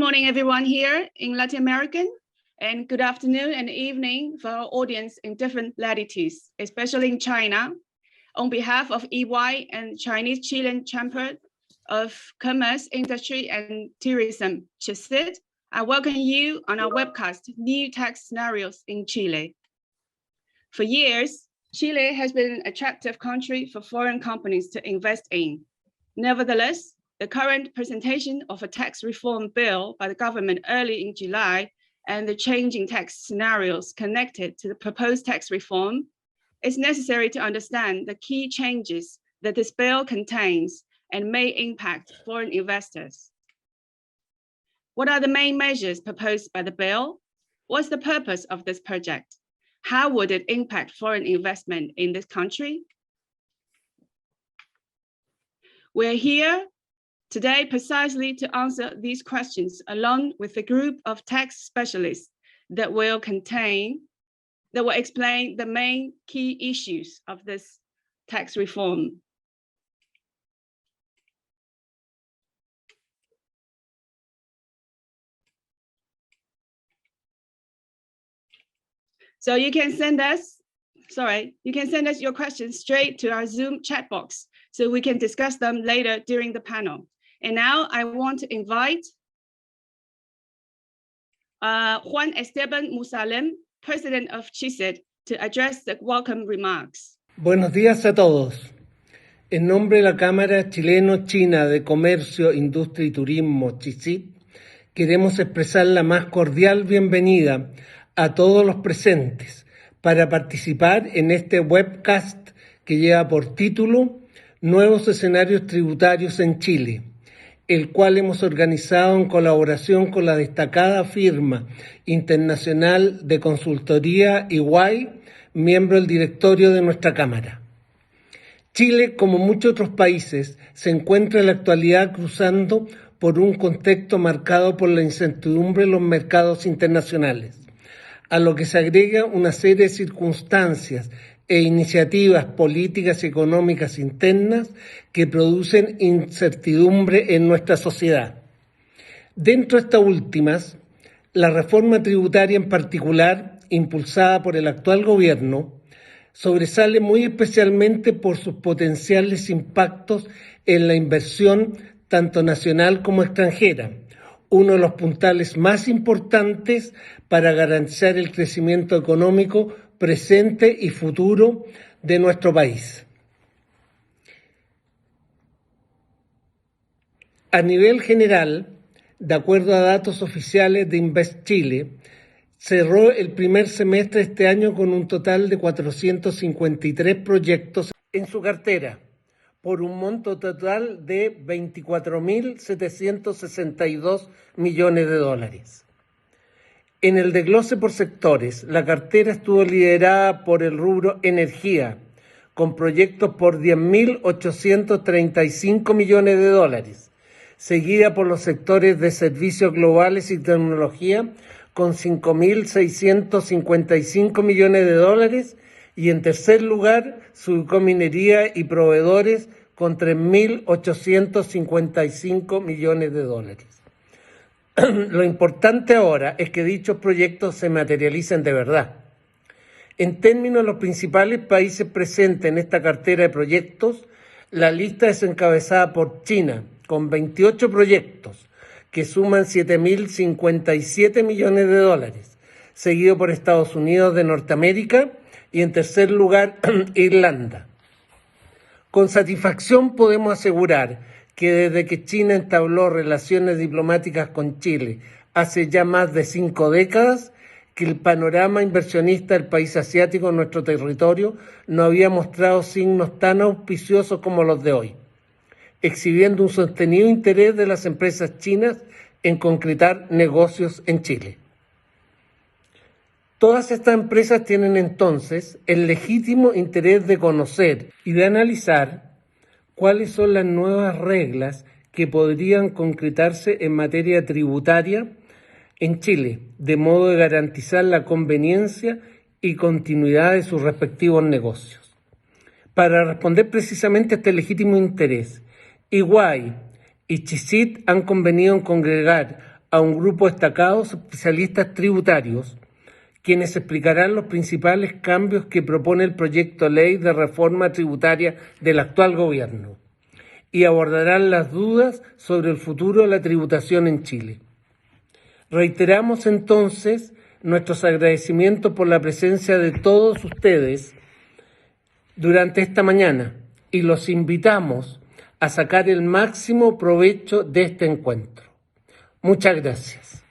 morning, everyone here in Latin American, and good afternoon and evening for our audience in different latitudes, especially in China. On behalf of EY and Chinese Chilean Chamber of Commerce, Industry and Tourism, CHICIT, I welcome you on our webcast, New Tax Scenarios in Chile. For years, Chile has been an attractive country for foreign companies to invest in. Nevertheless, the current presentation of a tax reform bill by the government early in July and the changing tax scenarios connected to the proposed tax reform, it's necessary to understand the key changes that this bill contains and may impact foreign investors. What are the main measures proposed by the bill? What's the purpose of this project? How would it impact foreign investment in this country? We're here today precisely to answer these questions along with a group of tax specialists that will explain the main key issues of this tax reform. So you can send us your questions straight to our Zoom chat box so we can discuss them later during the panel. And now I want to invite Juan Esteban Musalem, President of CHICIT, to address the welcome remarks. Buenos días a todos. En nombre de la Cámara Chileno-China de Comercio, Industria y Turismo, CHICIT, queremos expresar la más cordial bienvenida a todos los presentes para participar en este webcast que lleva por título Nuevos escenarios tributarios en Chile, el cual hemos organizado en colaboración con la destacada firma internacional de consultoría EY, miembro del directorio de nuestra Cámara. Chile, como muchos otros países, se encuentra en la actualidad cruzando por un contexto marcado por la incertidumbre en los mercados internacionales, a lo que se agrega una serie de circunstancias e iniciativas políticas y económicas internas que producen incertidumbre en nuestra sociedad. Dentro de estas últimas, la reforma tributaria en particular, impulsada por el actual gobierno, sobresale muy especialmente por sus potenciales impactos en la inversión tanto nacional como extranjera, uno de los puntales más importantes para garantizar el crecimiento económico presente y futuro de nuestro país. A nivel general, de acuerdo a datos oficiales de Invest Chile, cerró el primer semestre de este año con un total de 453 proyectos en su cartera, por un monto total de 24.762 millones de dólares. En el desglose por sectores, la cartera estuvo liderada por el rubro energía, con proyectos por 10.835 millones de dólares, seguida por los sectores de servicios globales y tecnología, con 5.655 millones de dólares, y en tercer lugar se ubicó minería y proveedores con 3.855 millones de dólares. Lo importante ahora es que dichos proyectos se materialicen de verdad. En términos de los principales países presentes en esta cartera de proyectos, la lista es encabezada por China, con 28 proyectos, que suman 7.057 millones de dólares, seguido por Estados Unidos de Norteamérica y en tercer lugar Irlanda. Con satisfacción podemos asegurar que desde que China entabló relaciones diplomáticas con Chile hace ya más de 5 décadas, que el panorama inversionista del país asiático en nuestro territorio no había mostrado signos tan auspiciosos como los de hoy, exhibiendo un sostenido interés de las empresas chinas en concretar negocios en Chile. Todas estas empresas tienen entonces el legítimo interés de conocer y de analizar cuáles son las nuevas reglas que podrían concretarse en materia tributaria en Chile, de modo de garantizar la conveniencia y continuidad de sus respectivos negocios. Para responder precisamente a este legítimo interés, EY y CHICIT han convenido en congregar a un grupo destacado de especialistas tributarios, quienes explicarán los principales cambios que propone el proyecto de ley de reforma tributaria del actual gobierno y abordarán las dudas sobre el futuro de la tributación en Chile. Reiteramos entonces nuestros agradecimientos por la presencia de todos ustedes durante esta mañana y los invitamos a sacar el máximo provecho de este encuentro. Muchas gracias.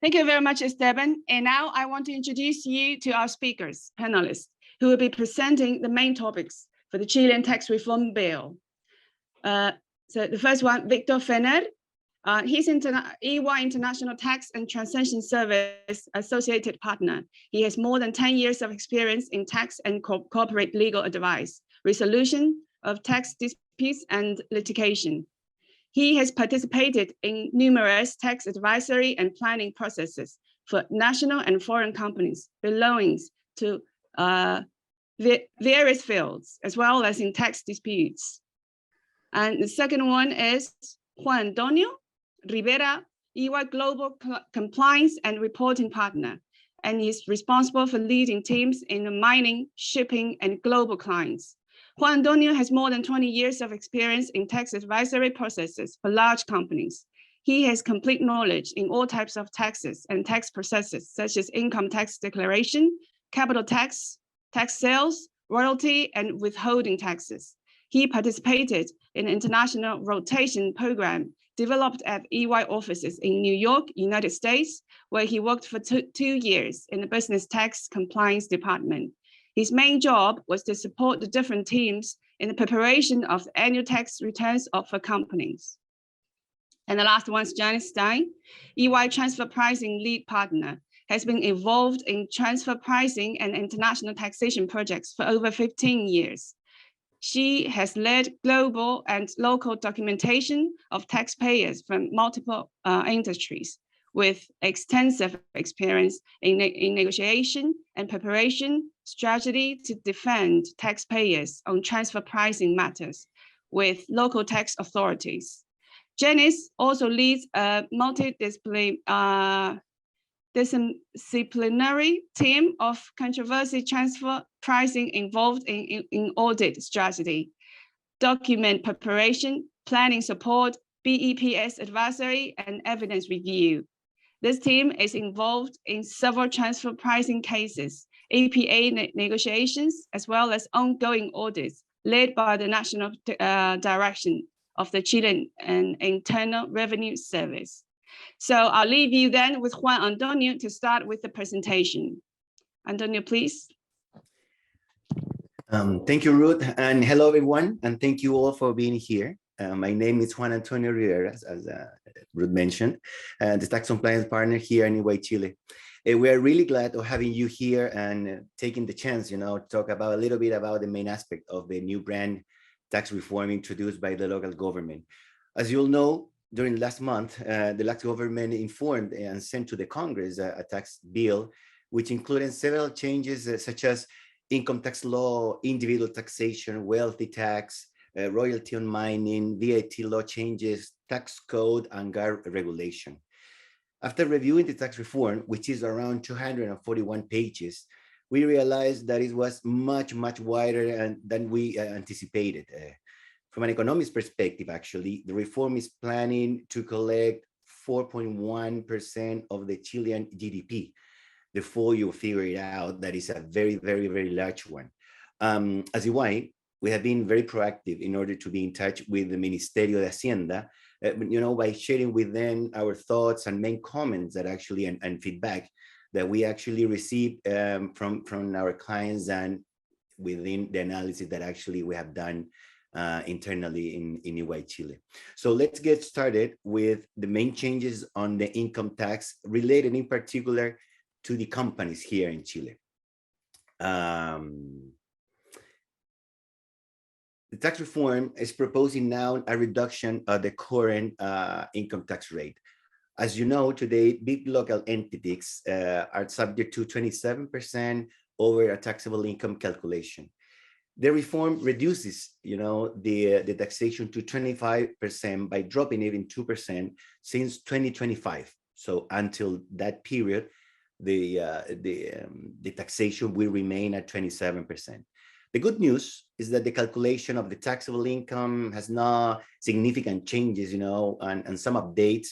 Thank you very much, Esteban. And now I want to introduce you to our speakers, panelists, who will be presenting the main topics for the Chilean tax reform bill. So the first one, Victor Fener. He's EY International Tax and Transaction Service Associated Partner. He has more than 10 years of experience in tax and corporate legal advice, resolution of tax disputes and litigation. He has participated in numerous tax advisory and planning processes for national and foreign companies belonging to various fields, as well as in tax disputes. And the second one is Juan Antonio Rivera, EY Global Compliance and Reporting Partner, and he's responsible for leading teams in the mining, shipping, and global clients. Juan Antonio has more than 20 years of experience in tax advisory processes for large companies. He has complete knowledge in all types of taxes and tax processes, such as income tax declaration, capital tax, tax sales, royalty, and withholding taxes. He participated in an international rotation program developed at EY offices in New York, United States, where he worked for two years in the business tax compliance department. His main job was to support the different teams in the preparation of the annual tax returns for companies. And the last one is Janice Stein, EY Transfer Pricing Lead Partner, has been involved in transfer pricing and international taxation projects for over 15 years. She has led global and local documentation of taxpayers from multiple industries, with extensive experience in negotiation and preparation strategy to defend taxpayers on transfer pricing matters with local tax authorities. Janice also leads a multidisciplinary team of controversy transfer pricing involved in audit strategy, document preparation, planning support, BEPS advisory, and evidence review. This team is involved in several transfer pricing cases, APA negotiations, as well as ongoing audits led by the National Direction of the Chilean Internal Revenue Service. So I'll leave you then with Juan Antonio to start with the presentation. Antonio, please. Thank you, Ruth, and hello, everyone, and thank you all for being here. My name is Juan Antonio Rivera, as Ruth mentioned, the tax compliance partner here in EY Chile. We are really glad of having you here and taking the chance, to talk about a little bit about the main aspect of the new brand tax reform introduced by the local government. As you'll know, during last month, the local government informed and sent to the Congress a tax bill, which included several changes such as income tax law, individual taxation, wealthy tax, royalty on mining, VAT law changes, tax code, and GAR regulation. After reviewing the tax reform, which is around 241 pages, we realized that it was much, much wider than we anticipated. From an economist perspective, actually, the reform is planning to collect 4.1% of the Chilean GDP. Before you figure it out, that is a very, very, very large one. As EY, we have been very proactive in order to be in touch with the Ministerio de Hacienda, by sharing with them our thoughts and main comments that actually, and feedback that we actually received from our clients and within the analysis that actually we have done internally in EY Chile. So let's get started with the main changes on the income tax related in particular to the companies here in Chile. The tax reform is proposing now a reduction of the current income tax rate. As you know, today, big local entities are subject to 27% over a taxable income calculation. The reform reduces, the taxation to 25% by dropping it in 2% since 2025. So until that period, the taxation will remain at 27%. The good news is that the calculation of the taxable income has no significant changes, and some updates,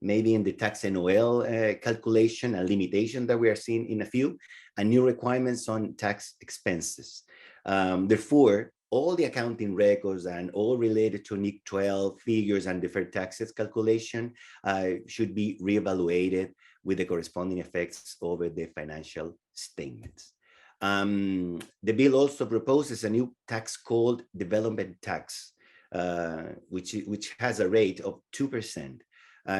maybe in the tax NOL calculation and limitation that we are seeing in a few, and new requirements on tax expenses. Therefore, all the accounting records and all related to NIC 12 figures and deferred taxes calculation should be reevaluated with the corresponding effects over the financial statements. The bill also proposes a new tax called development tax, which has a rate of 2%,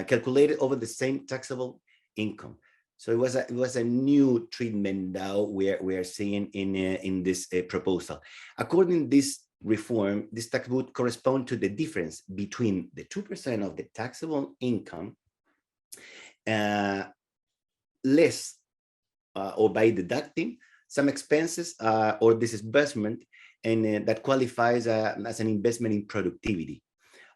calculated over the same taxable income. So it was a new treatment now we are seeing in this proposal. According to this reform, this tax would correspond to the difference between the 2% of the taxable income less or by deducting some expenses or disbursement, and that qualifies as an investment in productivity,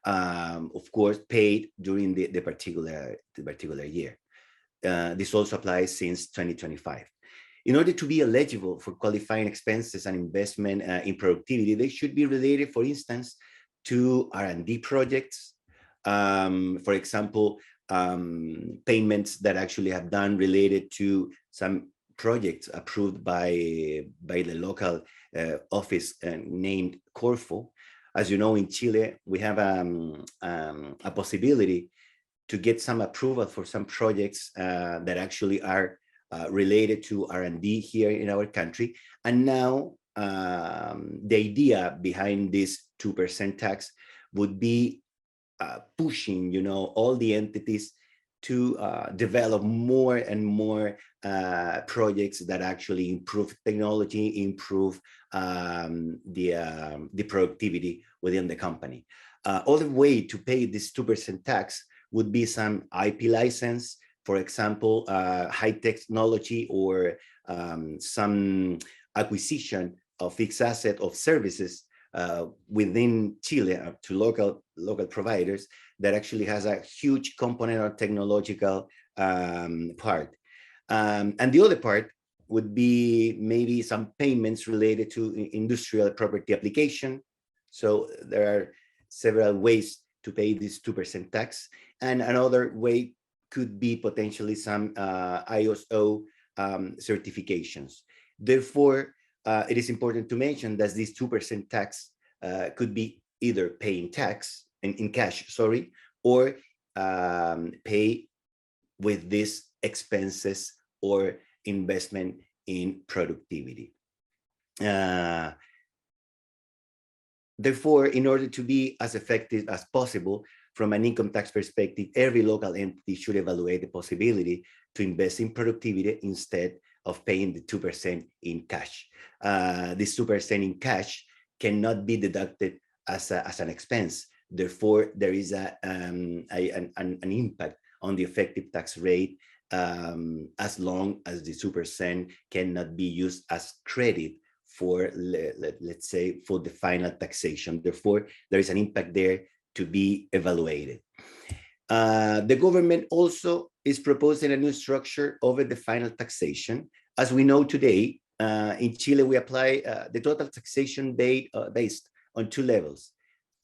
of course, paid during the particular year. This also applies since 2025. In order to be eligible for qualifying expenses and investment in productivity, they should be related, for instance, to R&D projects, for example, payments that actually have done related to some projects approved by the local office named Corfo. As you know, in Chile, we have a possibility to get some approval for some projects that actually are related to R&D here in our country. And now the idea behind this 2% tax would be pushing, all the entities to develop more and more projects that actually improve technology, improve the productivity within the company. Other way to pay this 2% tax would be some IP license, for example, high technology or some acquisition of fixed asset of services within Chile to local providers that actually has a huge component of technological part. And the other part would be maybe some payments related to industrial property application. So there are several ways to pay this 2% tax. And another way could be potentially some ISO certifications. Therefore, it is important to mention that this 2% tax could be either paying tax in cash, sorry, or pay with these expenses or investment in productivity. Therefore, in order to be as effective as possible from an income tax perspective, every local entity should evaluate the possibility to invest in productivity instead of paying the 2% in cash. This 2% in cash cannot be deducted as an expense. Therefore, there is an impact on the effective tax rate as long as the 2% cannot be used as credit for, let's say, for the final taxation. Therefore, there is an impact there to be evaluated. The government also is proposing a new structure over the final taxation. As we know today, in Chile, we apply the total taxation based on two levels: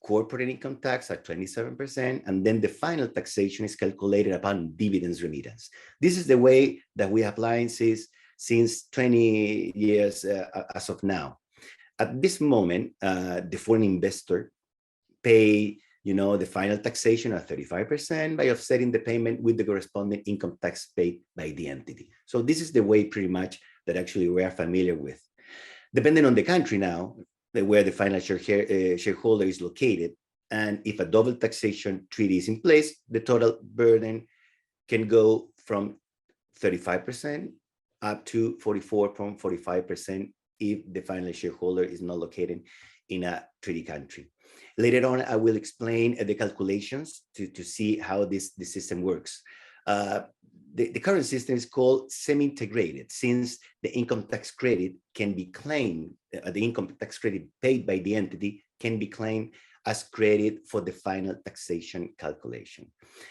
corporate income tax at 27%, and then the final taxation is calculated upon dividends remittance. This is the way that we apply since 20 years as of now. At this moment, the foreign investor pay, the final taxation at 35% by offsetting the payment with the corresponding income tax paid by the entity. So this is the way pretty much that actually we are familiar with. Depending on the country now, where the final shareholder is located, and if a double taxation treaty is in place, the total burden can go from 35% up to 44.45% if the final shareholder is not located in a treaty country. Later on, I will explain the calculations to see how this system works. the current system is called semi-integrated, since the income tax credit can be claimed, the income tax credit paid by the entity can be claimed as credit for the final taxation calculation.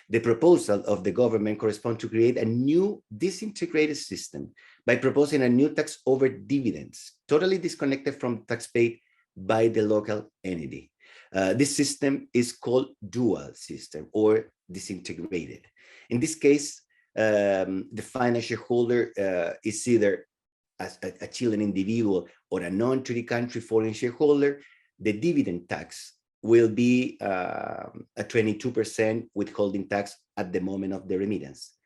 The proposal of the government corresponds to create a new disintegrated system by proposing a new tax over dividends, totally disconnected from tax paid by the local entity. This system is called dual system or disintegrated. In this case, the final shareholder is either a Chilean individual or a non-treaty country foreign shareholder. The dividend tax will be a 22% withholding tax at the moment of the remittance.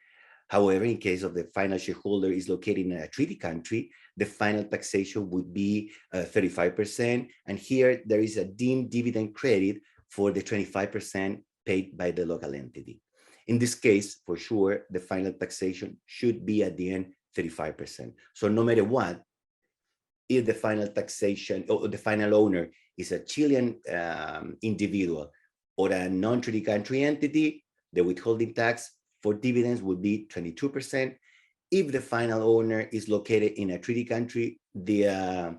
However, in case of the final shareholder is located in a treaty country, the final taxation would be 35%. And here there is a deemed dividend credit for the 25% paid by the local entity. In this case, for sure, the final taxation should be at the end 35%. So no matter what, if the final taxation or the final owner is a Chilean individual or a non-treaty country entity, the withholding tax for dividends would be 22%. If the final owner is located in a treaty country, the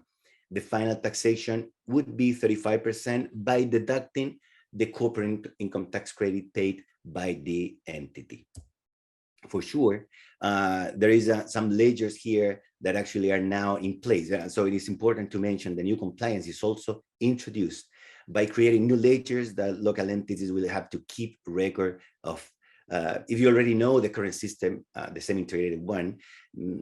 final taxation would be 35% by deducting the corporate income tax credit paid by the entity. For sure, there is some ledgers here that actually are now in place. So it is important to mention the new compliance is also introduced by creating new ledgers that local entities will have to keep record of. If you already know the current system, the semi-integrated one,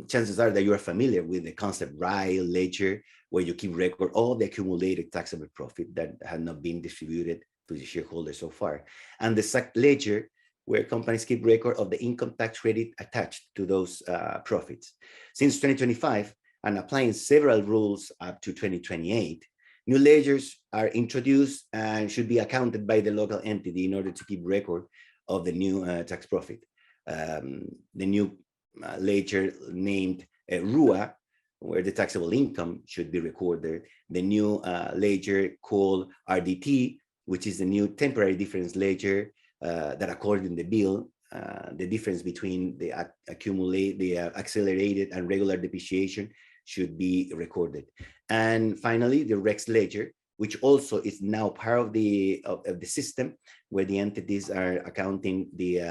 chances are that you are familiar with the concept RAI ledger, where you keep record all the accumulated taxable profit that had not been distributed to the shareholders so far. And the SAC ledger, where companies keep record of the income tax credit attached to those profits. Since 2025, and applying several rules up to 2028, new ledgers are introduced and should be accounted by the local entity in order to keep record of the new tax profit. The new ledger named RUA, where the taxable income should be recorded. The new ledger called RDT, which is the new temporary difference ledger that according to the bill, the difference between the accelerated and regular depreciation should be recorded. And finally, the REX ledger, which also is now part of the system, where the entities are accounting the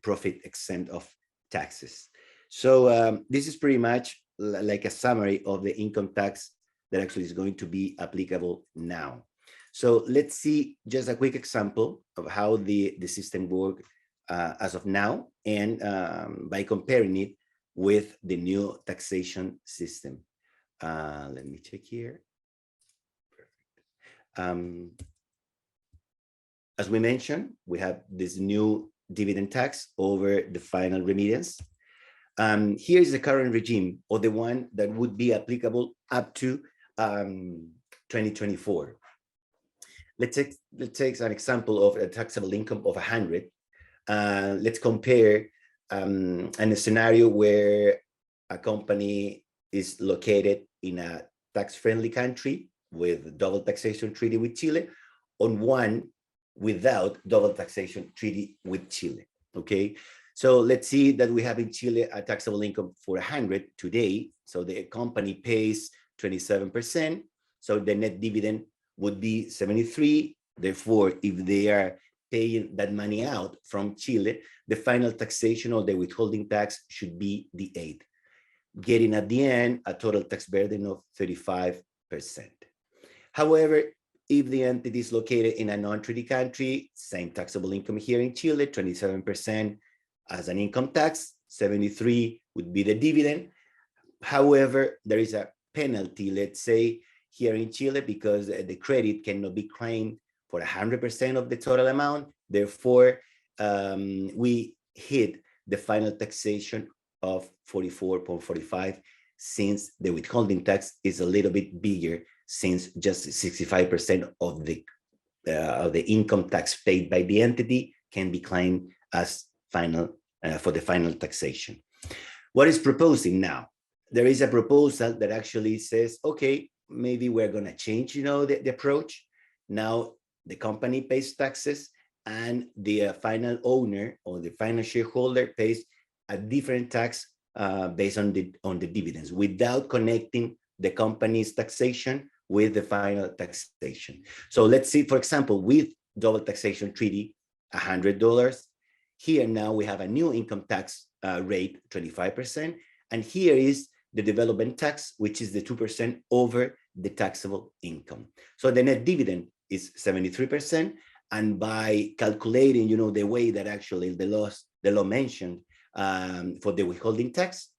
profit exempt of taxes. So this is pretty much like a summary of the income tax that actually is going to be applicable now. So let's see just a quick example of how the system works as of now, and by comparing it with the new taxation system. Let me check here. As we mentioned, we have this new dividend tax over the final remittance. Here is the current regime, or the one that would be applicable up to 2024. Let's take an example of a taxable income of 100. Let's compare a scenario where a company is located in a tax-friendly country with double taxation treaty with Chile, on one without double taxation treaty with Chile. Okay, so let's see that we have in Chile a taxable income for 100 today. So the company pays 27%. So the net dividend would be 73. Therefore, if they are paying that money out from Chile, the final taxation or the withholding tax should be the 8, getting at the end a total tax burden of 35%. However, if the entity is located in a non-treaty country, same taxable income here in Chile, 27% as an income tax, 73 would be the dividend. However, there is a penalty, let's say, here in Chile, because the credit cannot be claimed for 100% of the total amount. Therefore, we hit the final taxation of 44.45, since the withholding tax is a little bit bigger, since just 65% of the income tax paid by the entity can be claimed as final for the final taxation. What is proposing now? There is a proposal that actually says, okay, maybe we're going to change, the approach. Now the company pays taxes, and the final owner or the final shareholder pays a different tax based on the dividends without connecting the company's taxation with the final taxation. So let's see, for example, with double taxation treaty, $100. Here now we have a new income tax rate, 25%. And here is the development tax, which is the 2% over the taxable income. So the net dividend is 73%. And by calculating, the way that actually the law mentioned for the withholding tax,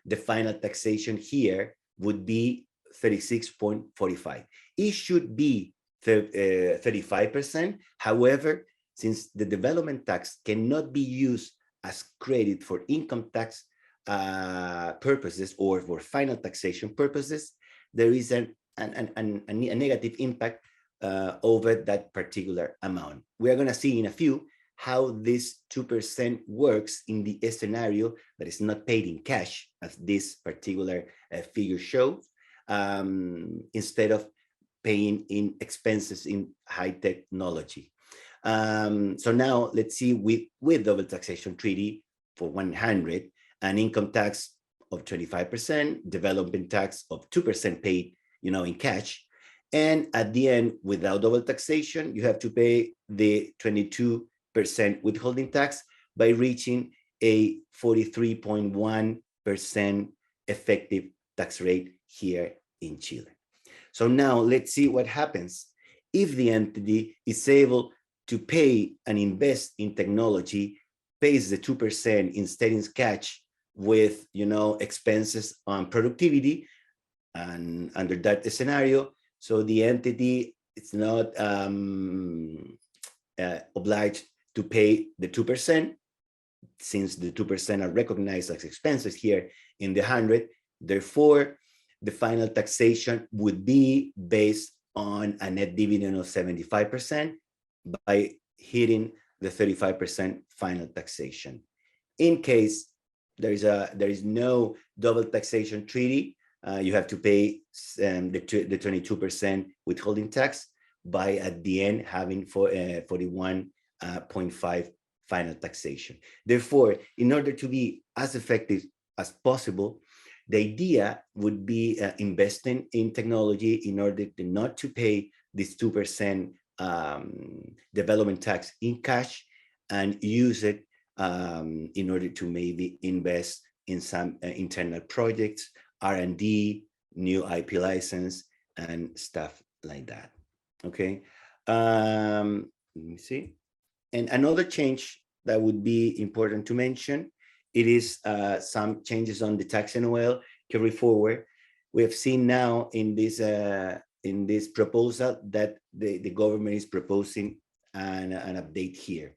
the final taxation here would be 36.45. It should be 35%. However, since the development tax cannot be used as credit for income tax purposes or for final taxation purposes, there is a negative impact over that particular amount. We are going to see in a few how this 2% works in the scenario that is not paid in cash, as this particular figure shows, instead of paying in expenses in high technology. So now let's see with double taxation treaty for 100, an income tax of 25%, development tax of 2% paid, in cash. And at the end, without double taxation, you have to pay the 22% withholding tax by reaching a 43.1% effective tax rate here in Chile. So now let's see what happens if the entity is able to pay and invest in technology, pays the 2% instead in cash with, expenses on productivity. And under that scenario, so the entity is not obliged to pay the 2%, since the 2% are recognized as expenses here in the 100. Therefore, the final taxation would be based on a net dividend of 75% by hitting the 35% final taxation. In case there is no double taxation treaty, you have to pay the 22% withholding tax by at the end having 41.5 final taxation. Therefore, in order to be as effective as possible, the idea would be investing in technology in order to not to pay this 2% development tax in cash, and use it in order to maybe invest in some internal projects, R&D, new IP license, and stuff like that. Okay, let me see. And another change that would be important to mention, it is some changes on the tax NOL carry forward. We have seen now in this proposal that the government is proposing an update here.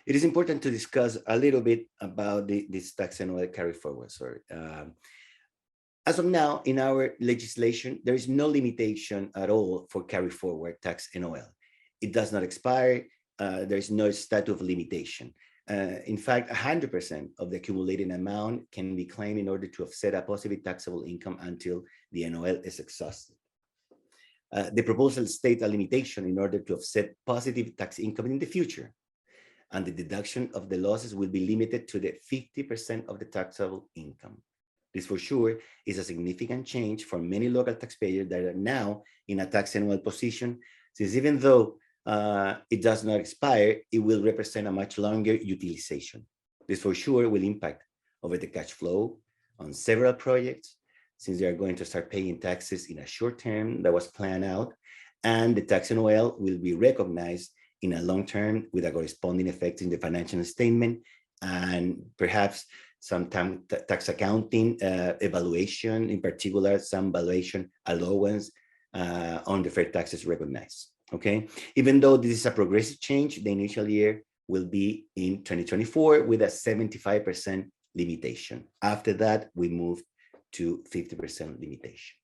It is important to discuss a little bit about this tax NOL carry forward. Sorry. As of now, in our legislation, there is no limitation at all for carry forward tax NOL. It does not expire. There is no statute of limitation. In fact, 100% of the accumulated amount can be claimed in order to offset a positive taxable income until the NOL is exhausted. The proposal states a limitation in order to offset positive tax income in the future, and the deduction of the losses will be limited to the 50% of the taxable income. This for sure is a significant change for many local taxpayers that are now in a tax NOL position, since even though it does not expire, it will represent a much longer utilization. This for sure will impact over the cash flow on several projects, since they are going to start paying taxes in a short term that was planned out, and the tax NOL will be recognized in a long term with a corresponding effect in the financial statement, and perhaps some tax accounting evaluation, in particular, some valuation allowance on deferred taxes recognized. Okay, even though this is a progressive change, the initial year will be in 2024 with a 75% limitation. After that, we move to 50% limitation.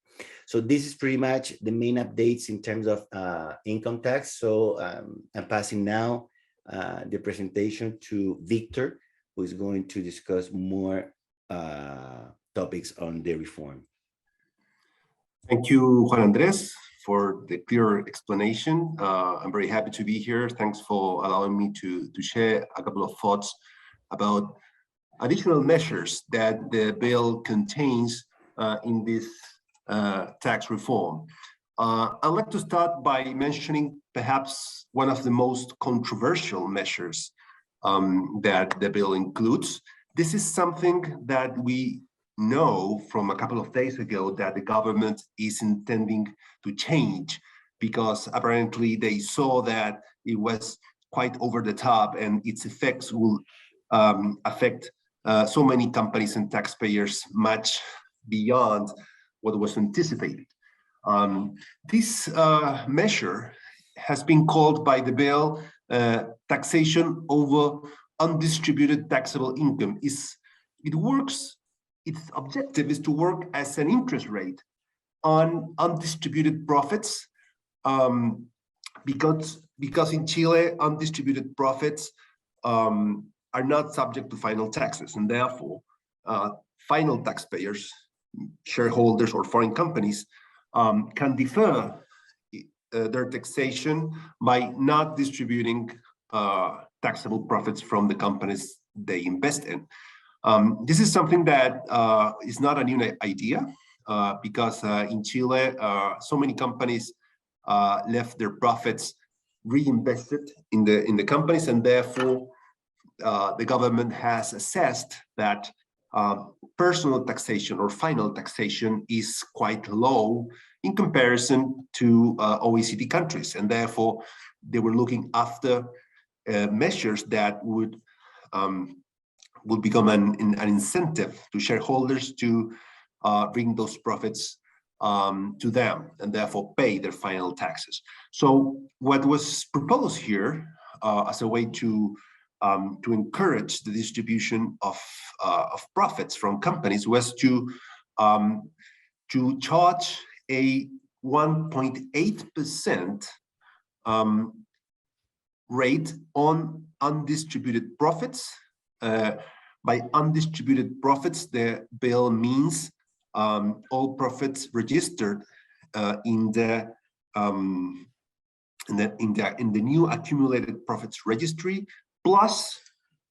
So this is pretty much the main updates in terms of income tax. So I'm passing now the presentation to Victor, who is going to discuss more topics on the reform. Thank you, Juan Andres, for the clear explanation. I'm very happy to be here. Thanks for allowing me to share a couple of thoughts about additional measures that the bill contains in this tax reform. I'd like to start by mentioning perhaps one of the most controversial measures that the bill includes. This is something that we know from a couple of days ago that the government is intending to change, because apparently they saw that it was quite over the top and its effects will affect so many companies and taxpayers much beyond what was anticipated. This measure has been called by the bill taxation over undistributed taxable income. Its objective is to work as an interest rate on undistributed profits, because in Chile, undistributed profits are not subject to final taxes, and therefore final taxpayers, shareholders or foreign companies, can defer their taxation by not distributing taxable profits from the companies they invest in. This is something that is not a new idea, because in Chile, so many companies left their profits reinvested in the companies, and therefore the government has assessed that personal taxation or final taxation is quite low in comparison to OECD countries, and therefore they were looking after measures that would become an incentive to shareholders to bring those profits to them and therefore pay their final taxes. So what was proposed here as a way to encourage the distribution of profits from companies was to charge a 1.8% rate on undistributed profits. By undistributed profits, the bill means all profits registered in the new accumulated profits registry, plus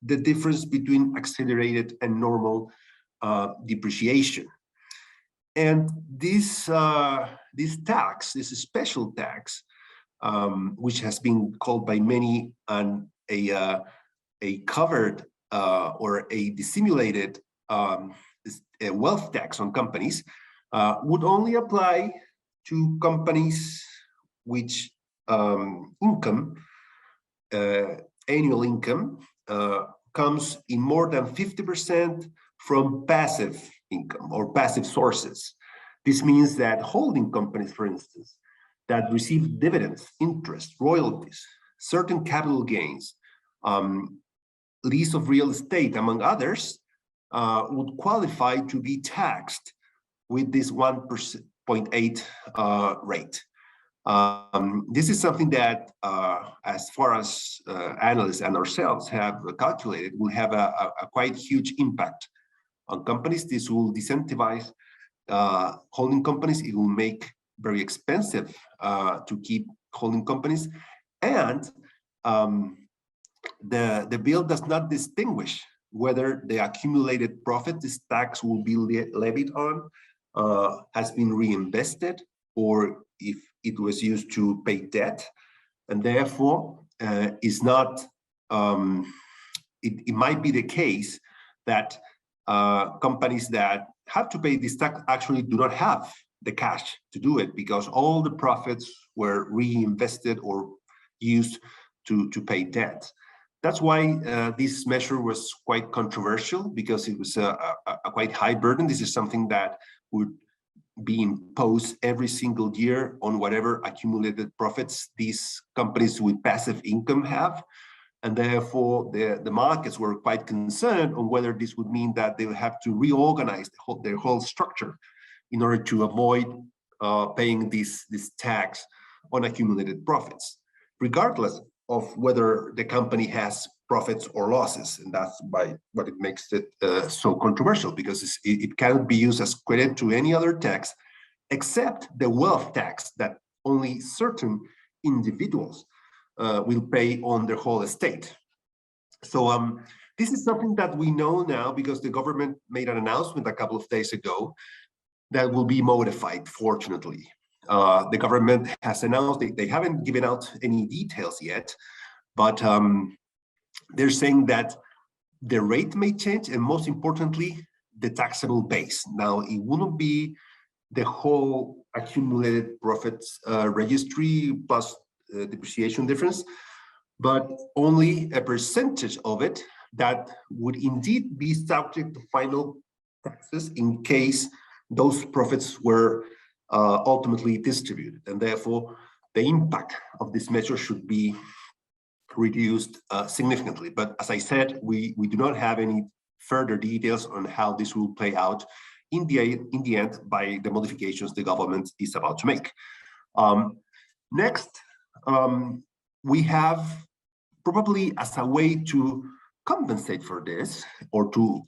the difference between accelerated and normal depreciation. And this tax, this special tax, which has been called by many a covered or a dissimulated a wealth tax on companies, would only apply to companies which annual income comes in more than 50% from passive income or passive sources. This means that holding companies, for instance, that receive dividends, interest, royalties, certain capital gains, lease of real estate, among others, would qualify to be taxed with this 1.8 rate. This is something that, as far as analysts and ourselves have calculated, will have a quite huge impact on companies. This will disincentivize holding companies. It will make very expensive to keep holding companies, and the bill does not distinguish whether the accumulated profit this tax will be levied on has been reinvested or if it was used to pay debt, and therefore is not. It might be the case that companies that have to pay this tax actually do not have the cash to do it, because all the profits were reinvested or used to pay debt. That's why this measure was quite controversial, because it was a quite high burden. This is something that would be imposed every single year on whatever accumulated profits these companies with passive income have. And therefore, the markets were quite concerned on whether this would mean that they would have to reorganize their whole structure in order to avoid paying this tax on accumulated profits, regardless of whether the company has profits or losses. And that's what it makes it so controversial, because it cannot be used as credit to any other tax except the wealth tax that only certain individuals will pay on their whole estate. So This is something that we know now because the government made an announcement a couple of days ago that will be modified, fortunately. The government has announced, they haven't given out any details yet, but they're saying that the rate may change, and most importantly, the taxable base. Now, it wouldn't be the whole accumulated profits registry plus depreciation difference, but only a percentage of it that would indeed be subject to final taxes in case those profits were ultimately distributed. And therefore, the impact of this measure should be reduced significantly. But as I said, we do not have any further details on how this will play out in the end by the modifications the government is about to make. Next, we have probably as a way to compensate for this or to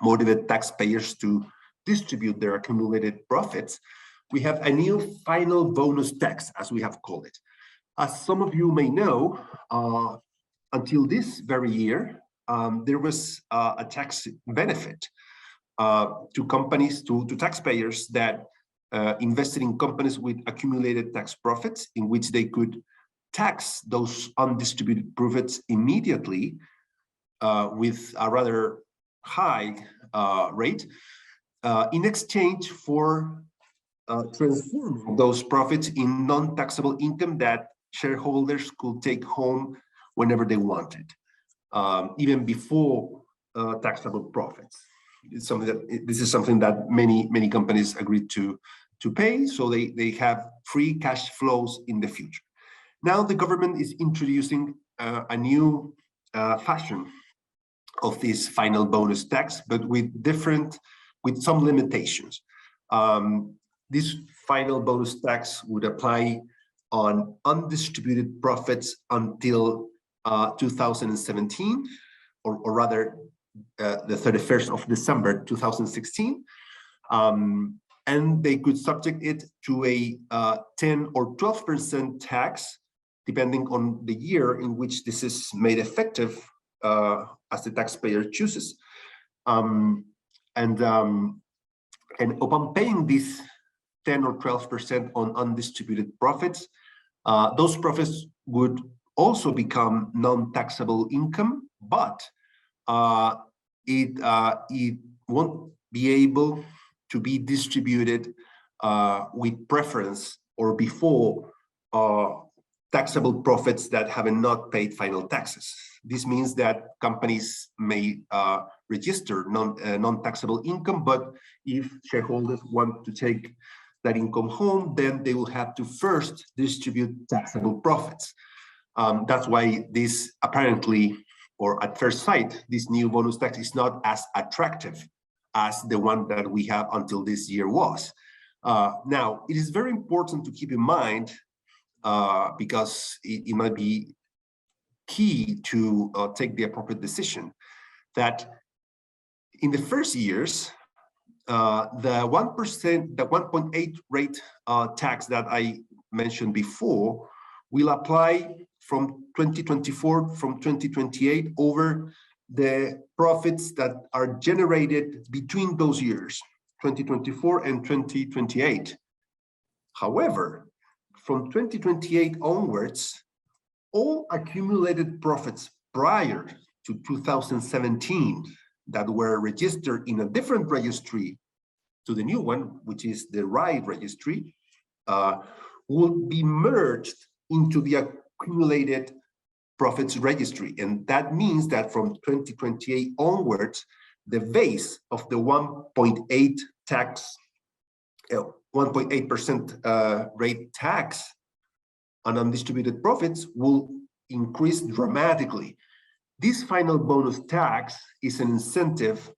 motivate taxpayers to distribute their accumulated profits, we have a new final bonus tax, as we have called it. As some of you may know, until this very year, there was a tax benefit to companies, to taxpayers that invested in companies with accumulated tax profits, in which they could tax those undistributed profits immediately with a rather high rate in exchange for transforming those profits in non-taxable income that shareholders could take home whenever they wanted, even before taxable profits. It's something that this is something that many companies agreed to pay, so they have free cash flows in the future. Now the government is introducing a new fashion of this final bonus tax, but with some limitations. This final bonus tax would apply on undistributed profits until 2017, or rather the 31st of December 2016. And they could subject it to a 10 or 12% tax, depending on the year in which this is made effective, as the taxpayer chooses. And upon paying this 10 or 12% on undistributed profits, those profits would also become non-taxable income, but it won't be able to be distributed with preference or before taxable profits that have not paid final taxes. This means that companies may register non-taxable income, but if shareholders want to take that income home, then they will have to first distribute taxable profits. That's why this apparently, or at first sight, this new bonus tax is not as attractive as the one that we have until this year was. Now, it is very important to keep in mind, because it might be key to take the appropriate decision, that in the first years, the 1%, the 1.8 rate tax that I mentioned before will apply from 2024, from 2028 over the profits that are generated between those years, 2024 and 2028. However, from 2028 onwards, all accumulated profits prior to 2017 that were registered in a different registry to the new one, which is the RIDE registry, will be merged into the accumulated profits registry. And that means that from 2028 onwards, the base of the 1.8 tax, 1.8% rate tax on undistributed profits will increase dramatically. This final bonus tax is an incentive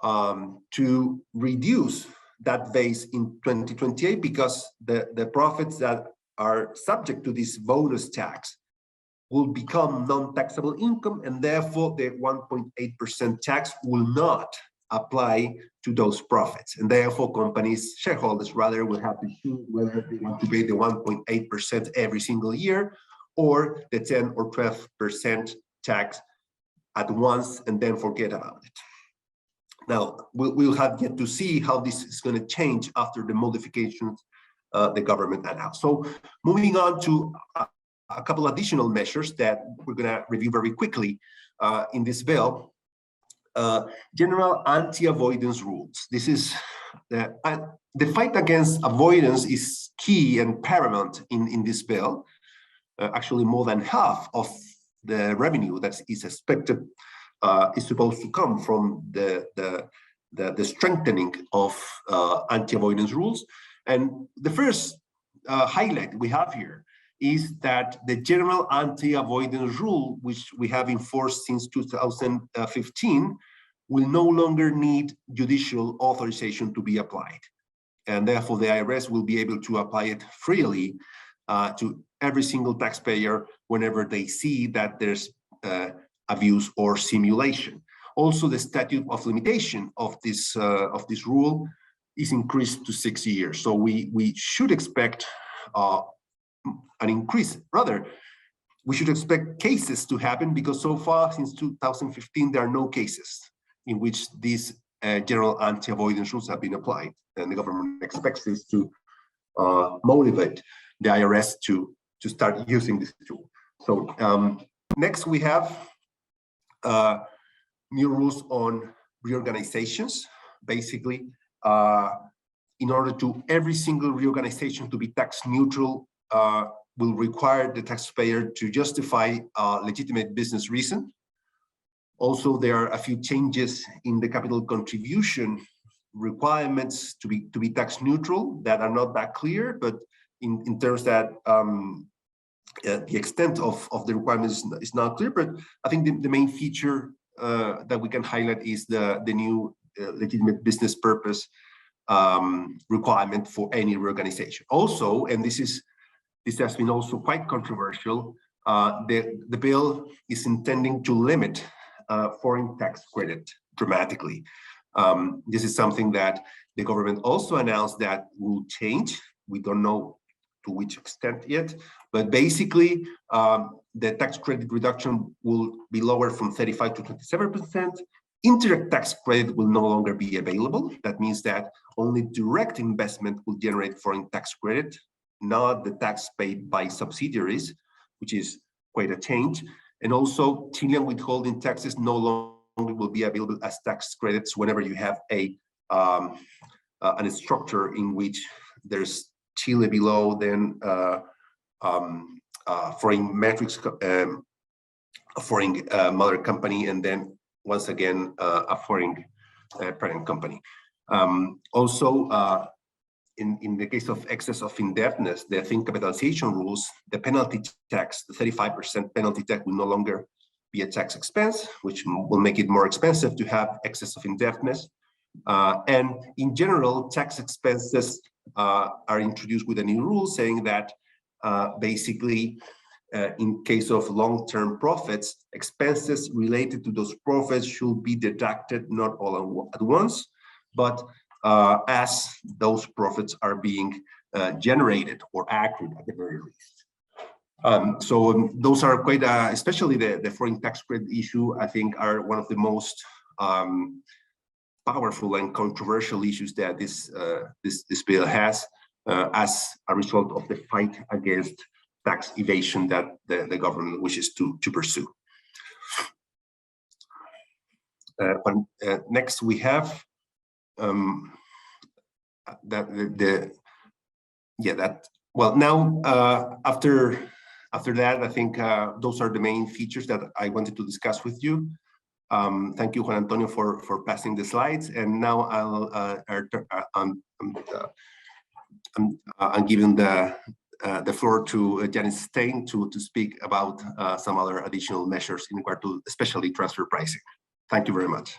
to reduce that base in 2028, because the profits that are subject to this bonus tax will become non-taxable income, and therefore the 1.8% tax will not apply to those profits. And therefore companies, shareholders rather, will have to choose whether they want to pay the 1.8% every single year or the 10 or 12% tax at once and then forget about it. Now, we'll have yet to see how this is going to change after the modifications the government announced. So moving on to a couple additional measures that we're going to review very quickly in this bill. General anti-avoidance rules. This is the fight against avoidance is key and paramount in this bill. Actually, more than half of the revenue that is expected is supposed to come from the strengthening of anti-avoidance rules. And the first highlight we have here is that the general anti-avoidance rule, which we have enforced since 2015, will no longer need judicial authorization to be applied. And therefore, the IRS will be able to apply it freely to every single taxpayer whenever they see that there's abuse or simulation. Also, the statute of limitation of this rule is increased to 6 years. So we should expect an increase. Rather, we should expect cases to happen, because so far since 2015 there are no cases in which these general anti-avoidance rules have been applied, and the government expects this to motivate the IRS to start using this tool. So next we have new rules on reorganizations. Basically, in order to every single reorganization to be tax neutral, will require the taxpayer to justify a legitimate business reason. Also, there are a few changes in the capital contribution requirements to be tax neutral that are not that clear, but in terms that the extent of the requirements is not clear. But I think the main feature that we can highlight is the new legitimate business purpose requirement for any reorganization. Also, and this has been also quite controversial, the bill is intending to limit foreign tax credit dramatically. This is something that the government also announced that will change. We don't know to which extent yet, but basically the tax credit reduction will be lowered from 35% to 27%. Indirect tax credit will no longer be available. That means that only direct investment will generate foreign tax credit, not the tax paid by subsidiaries, which is quite a change. And also, Chilean withholding taxes no longer will be available as tax credits whenever you have a structure in which there's Chile below, then foreign metrics, a foreign mother company, and then once again a foreign parent company. Also, in the case of excess of indebtedness, the thin capitalization rules, the penalty tax, the 35% penalty tax will no longer be a tax expense, which will make it more expensive to have excess of indebtedness. And in general, tax expenses are introduced with a new rule saying that basically, in case of long-term profits, expenses related to those profits should be deducted not all at once, but as those profits are being generated or accrued at the very least. So those are quite, especially the foreign tax credit issue, I think are one of the most powerful and controversial issues that this bill has as a result of the fight against tax evasion that the government wishes to pursue. Next we have after that, I think those are the main features that I wanted to discuss with you. Thank you, Juan Antonio, for passing the slides. And now I'm giving the floor to Janice Stein to speak about some other additional measures in regard to especially transfer pricing. Thank you very much.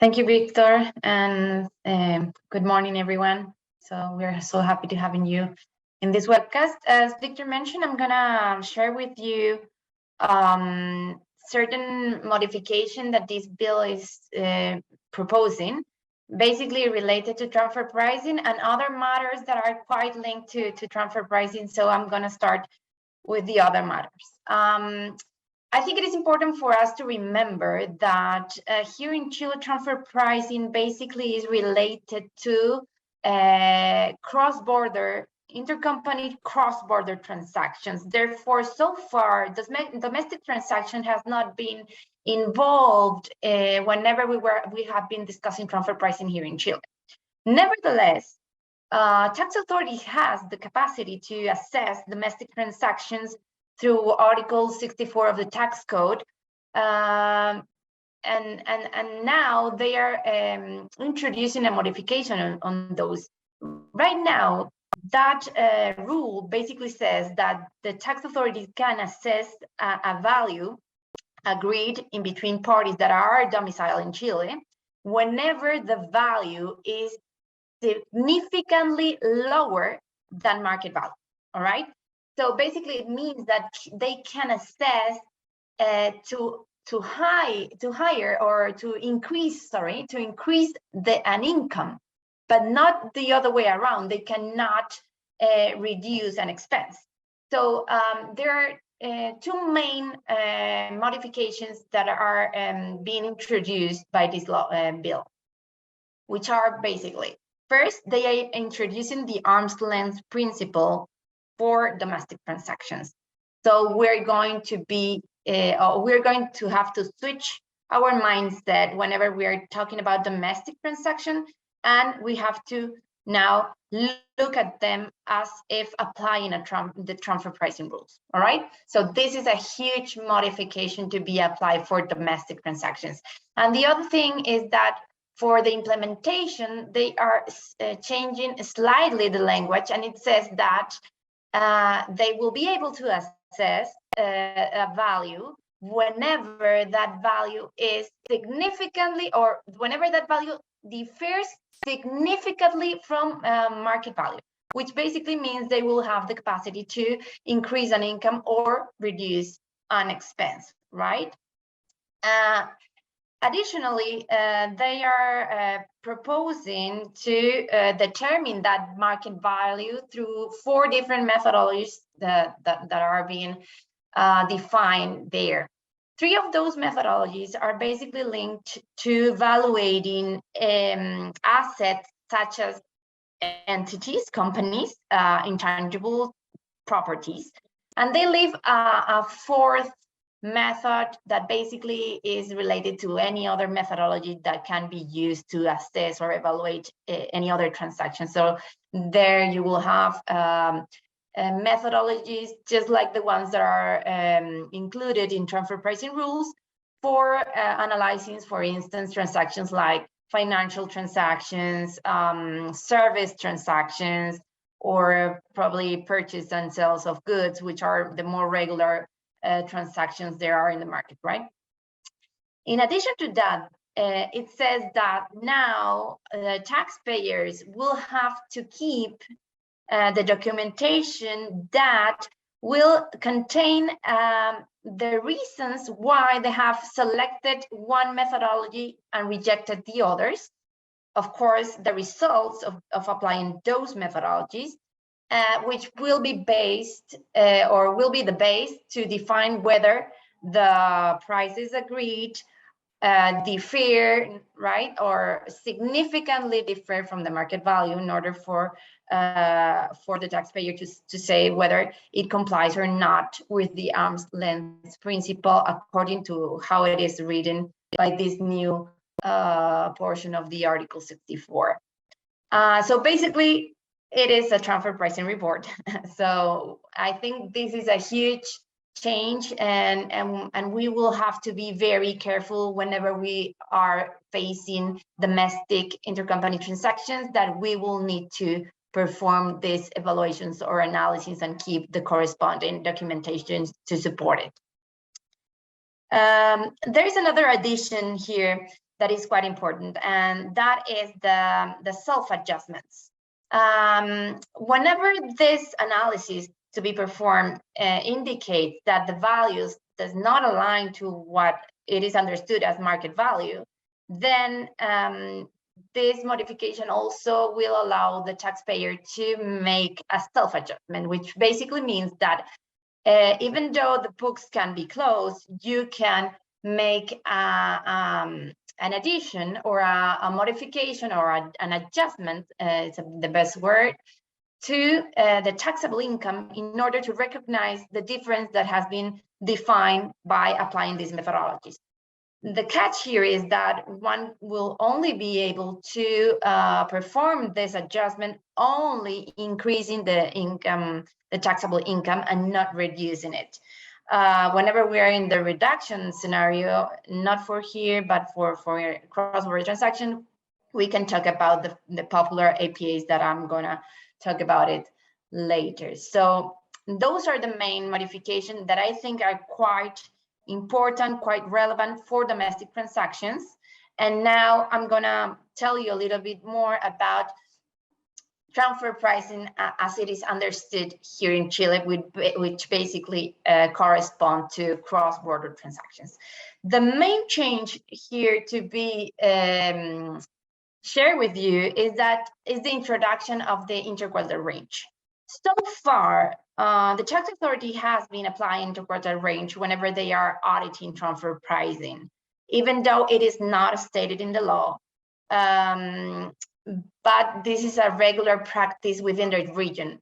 Thank you, Victor, and good morning, everyone. So we're so happy to having you in this webcast. As Victor mentioned, I'm gonna share with you certain modification that this bill is proposing, basically related to transfer pricing and other matters that are quite linked to transfer pricing. So I'm gonna start with the other matters. I think it is important for us to remember that here in Chile, transfer pricing basically is related to cross-border, intercompany cross-border transactions. Therefore, so far, domestic transaction has not been involved whenever we have been discussing transfer pricing here in Chile. Nevertheless, tax authority has the capacity to assess domestic transactions through Article 64 of the tax code, and now they are introducing a modification on those. Right now, that rule basically says that the tax authority can assess a value agreed in between parties that are domiciled in Chile whenever the value is significantly lower than market value. All right. So basically, it means that they can assess to hire or to increase an income, but not the other way around. They cannot reduce an expense. So there are two main modifications that are being introduced by this bill, which are basically, first, they are introducing the arm's length principle for domestic transactions. So we're going to have to switch our mindset whenever we are talking about domestic transaction, and we have to now look at them as if applying the transfer pricing rules. All right. So this is a huge modification to be applied for domestic transactions. And the other thing is that for the implementation, they are changing slightly the language, and it says that they will be able to assess a value whenever that value is significantly, or whenever that value differs significantly from market value, which basically means they will have the capacity to increase an income or reduce an expense, right? Additionally, they are proposing to determine that market value through 4 different methodologies that are being defined there. 3 of those methodologies are basically linked to evaluating assets such as entities, companies, intangible properties. And they leave a 4th method that basically is related to any other methodology that can be used to assess or evaluate any other transaction. So there you will have methodologies just like the ones that are included in transfer pricing rules for analyzing, for instance, transactions like financial transactions, service transactions, or probably purchase and sales of goods, which are the more regular transactions there are in the market, right? In addition to that, it says that now taxpayers will have to keep the documentation that will contain the reasons why they have selected one methodology and rejected the others. Of course, the results of applying those methodologies, which will be based or will be the base to define whether the prices agreed differ, right, or significantly differ from the market value in order for the taxpayer to say whether it complies or not with the arm's length principle according to how it is written by this new portion of the Article 64. So basically, it is a transfer pricing report. So I think this is a huge change, and we will have to be very careful whenever we are facing domestic intercompany transactions, that we will need to perform these evaluations or analysis and keep the corresponding documentation to support it. There's another addition here that is quite important, and that is the self-adjustments. Whenever this analysis to be performed indicates that the values does not align to what it is understood as market value, then this modification also will allow the taxpayer to make a self-adjustment, which basically means that Even though the books can be closed, you can make an addition or a modification or an adjustment, it's the best word, to the taxable income in order to recognize the difference that has been defined by applying these methodologies. The catch here is that one will only be able to perform this adjustment only increasing the income, the taxable income, and not reducing it. Whenever we are in the reduction scenario, not for here, but for cross-border transaction, we can talk about the popular APAs that I'm gonna talk about it later. So those are the main modifications that I think are quite important, quite relevant for domestic transactions. And now I'm gonna tell you a little bit more about transfer pricing as it is understood here in Chile, which basically correspond to cross-border transactions. The main change here to be shared with you is the introduction of the interquartile range. So far, the tax authority has been applying interquartile range whenever they are auditing transfer pricing, even though it is not stated in the law. But this is a regular practice within the region.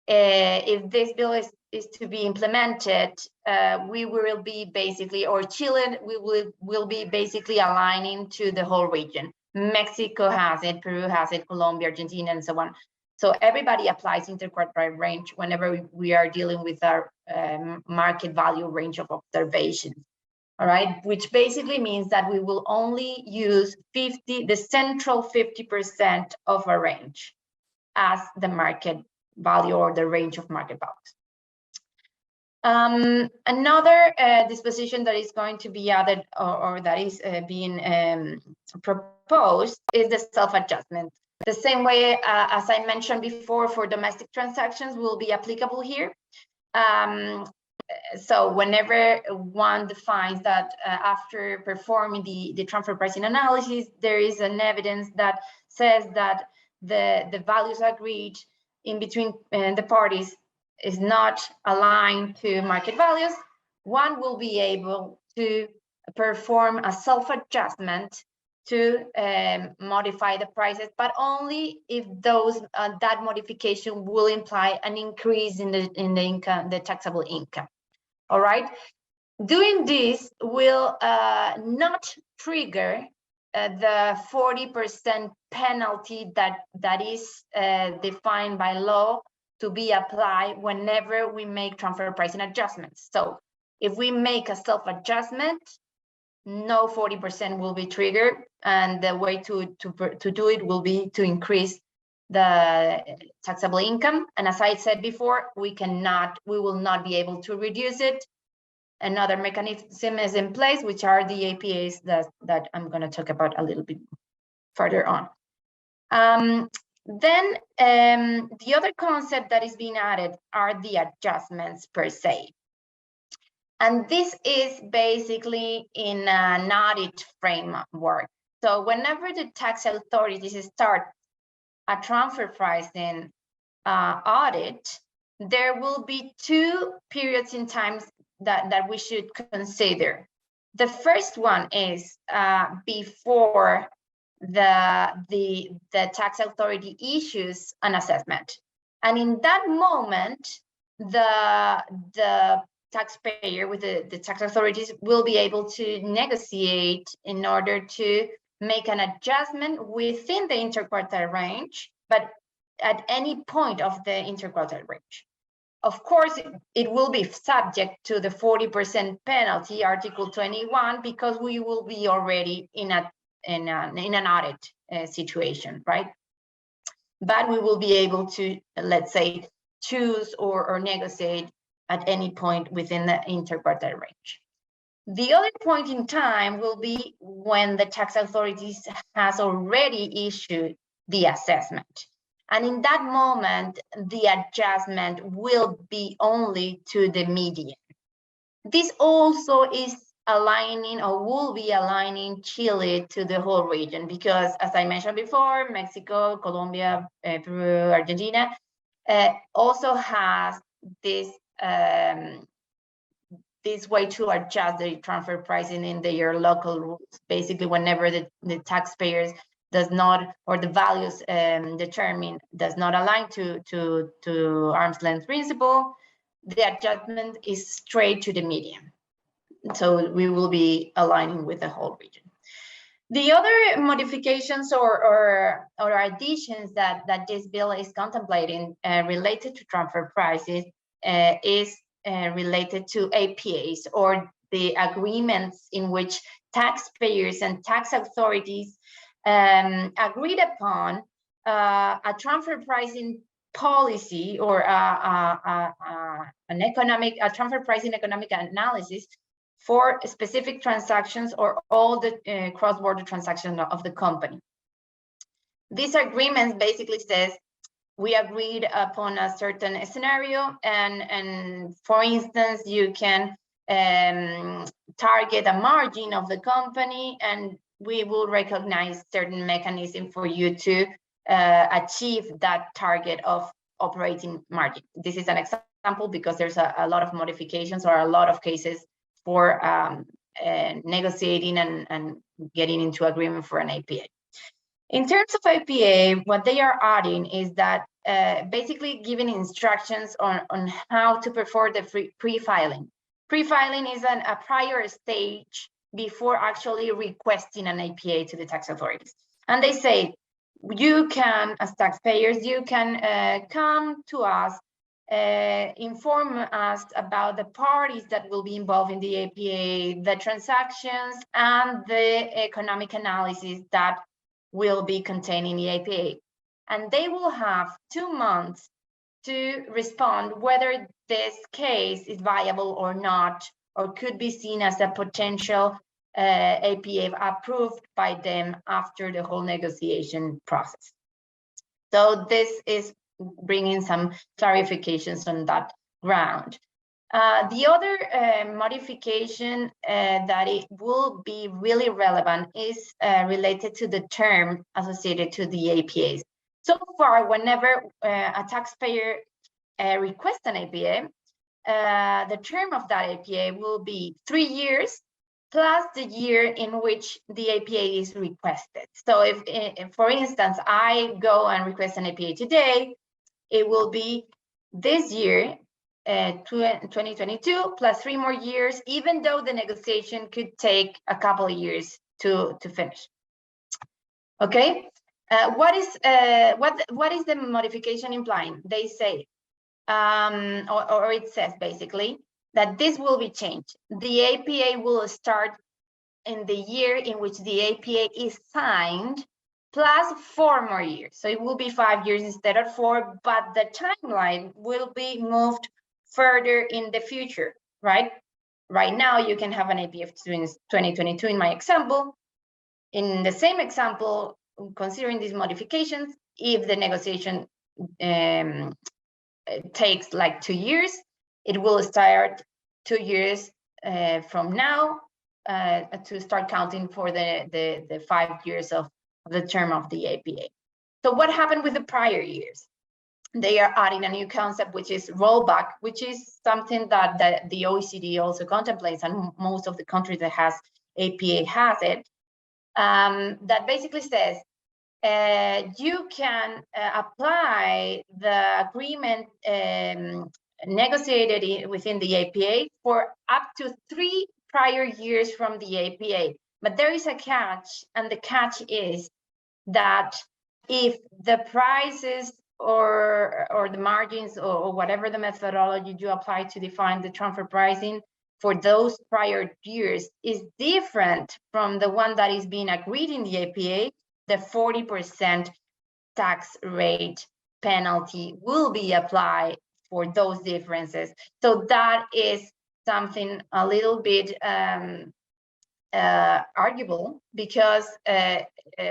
If this bill is to be implemented, we will be basically, or Chile, we will be basically aligning to the whole region. Mexico has it, Peru has it, Colombia, Argentina, and so on. So everybody applies interquartile range whenever we are dealing with our market value range of observations. All right, which basically means that we will only use the central 50% of a range as the market value or the range of market values. Another disposition that is going to be added or that is being proposed is the self-adjustment. The same way as I mentioned before for domestic transactions will be applicable here. So whenever one defines that after performing the transfer pricing analysis, there is an evidence that says that the values agreed in between the parties is not aligned to market values, one will be able to perform a self-adjustment to modify the prices, but only if that modification will imply an increase in the income, the taxable income. All right, doing this will not trigger the 40% penalty that is defined by law to be applied whenever we make transfer pricing adjustments. So if we make a self-adjustment, no 40% will be triggered, and the way to do it will be to increase the taxable income. And as I said before, we will not be able to reduce it. Another mechanism is in place, which are the APAs that I'm going to talk about a little bit further on. Then the other concept that is being added are the adjustments per se. And this is basically in an audit framework. So whenever the tax authorities start a transfer pricing audit, there will be two periods in time that we should consider. The first one is before the tax authority issues an assessment. And in that moment, the taxpayer with the tax authorities will be able to negotiate in order to make an adjustment within the interquartile range, but at any point of the interquartile range. Of course, it will be subject to the 40% penalty, Article 21, because we will be already in an audit situation, right? But we will be able to, let's say, choose or negotiate at any point within the interquartile range. The other point in time will be when the tax authorities has already issued the assessment. And in that moment, the adjustment will be only to the median. This also is aligning or will be aligning Chile to the whole region because, as I mentioned before, Mexico, Colombia, Peru, Argentina also has this this way to adjust the transfer pricing in their local rules. Basically, whenever the taxpayers does not, or the values determined does not align to arm's length principle, the adjustment is straight to the median. So we will be aligning with the whole region. The other modifications or additions that this bill is contemplating related to transfer prices is related to APAs, or the agreements in which taxpayers and tax authorities agreed upon a transfer pricing policy, or a transfer pricing economic analysis for specific transactions or all the cross-border transactions of the company. These agreements basically says we agreed upon a certain scenario, and for instance, you can target a margin of the company, and we will recognize certain mechanism for you to achieve that target of operating margin. This is an example because there's a lot of modifications or a lot of cases for negotiating and getting into agreement for an APA. In terms of APA, what they are adding is that basically giving instructions on how to perform the pre-filing. Pre-filing is a prior stage before actually requesting an APA to the tax authorities. And they say, you can, as taxpayers, you can come to us, inform us about the parties that will be involved in the APA, the transactions, and the economic analysis that will be contained in the APA. And they will have 2 months to respond whether this case is viable or not, or could be seen as a potential APA approved by them after the whole negotiation process. So this is bringing some clarifications on that ground. The other modification that it will be really relevant is related to the term associated to the APAs. So far, whenever a taxpayer requests an APA, the term of that APA will be 3 years plus the year in which the APA is requested. So if for instance, I go and request an APA today, it will be this year, 2022, plus 3 more years, even though the negotiation could take a couple of years to finish. Okay, what is the modification implying? They say, or it says basically, that this will be changed. The APA will start in the year in which the APA is signed, plus 4 more years. So it will be 5 years instead of 4, but the timeline will be moved further in the future, right? Right now, you can have an APA between 2022 in my example. In the same example, considering these modifications, if the negotiation takes like 2 years, it will start 2 years from now to start counting for the 5 years of the term of the APA. So what happened with the prior years? They are adding a new concept, which is rollback, which is something that the OECD also contemplates, and most of the countries that has APA has it, that basically says you can apply the agreement negotiated within the APA for up to 3 prior years from the APA. But there is a catch, and the catch is that if the prices or the margins or whatever the methodology you apply to define the transfer pricing for those prior years is different from the one that is being agreed in the APA, the 40% tax rate penalty will be applied for those differences. So that is something a little bit arguable, because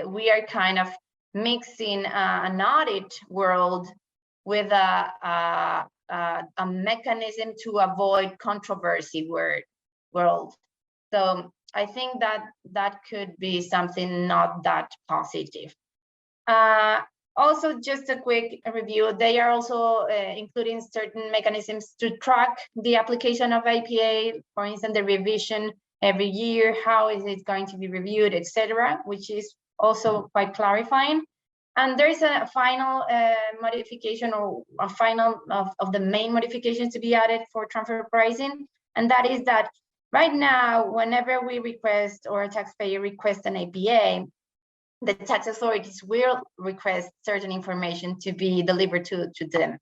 we are kind of mixing an audit world with a mechanism to avoid controversy world. So I think that could be something not that positive. Also, just a quick review, they are also including certain mechanisms to track the application of APA, for instance, the revision every year, how is it going to be reviewed, etc., which is also quite clarifying. And there's a final modification, or a final of the main modifications to be added for transfer pricing, and that is that right now, whenever we request, or a taxpayer requests an APA, the tax authorities will request certain information to be delivered to them.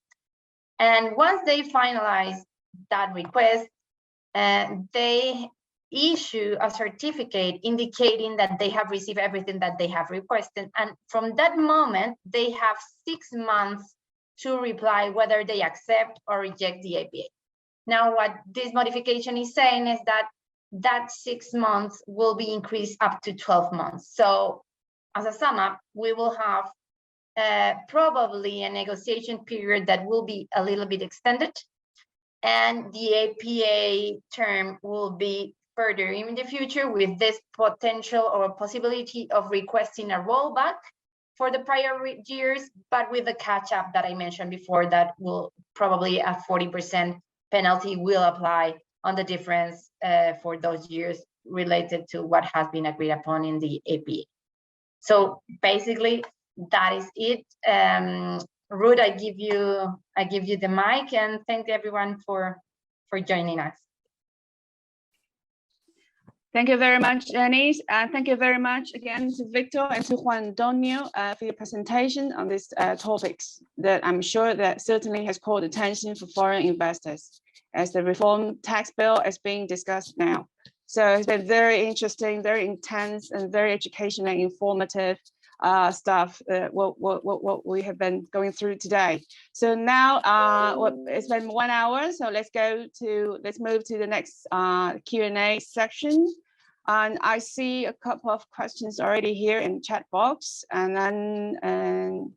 And once they finalize that request, they issue a certificate indicating that they have received everything that they have requested. And from that moment, they have 6 months to reply whether they accept or reject the APA. Now, what this modification is saying is that 6 months will be increased up to 12 months. So as a sum up, we will have probably a negotiation period that will be a little bit extended, and the APA term will be further in the future, with this potential or possibility of requesting a rollback for the prior years, but with the catch-up that I mentioned before, that will probably a 40% penalty will apply on the difference for those years related to what has been agreed upon in the APA. So basically, that is it. Ruth, I give you the mic, and thank everyone for joining us. Thank you very much, Janice. And thank you very much again to Victor and to Juan Antonio for your presentation on these topics that I'm sure that certainly has caught attention for foreign investors as the reform tax bill is being discussed now. So it's been very interesting, very intense, and very educational and informative stuff, what we have been going through today. So now it's been 1 hour, so let's move to the next Q&A section. And I see a couple of questions already here in chat box, and then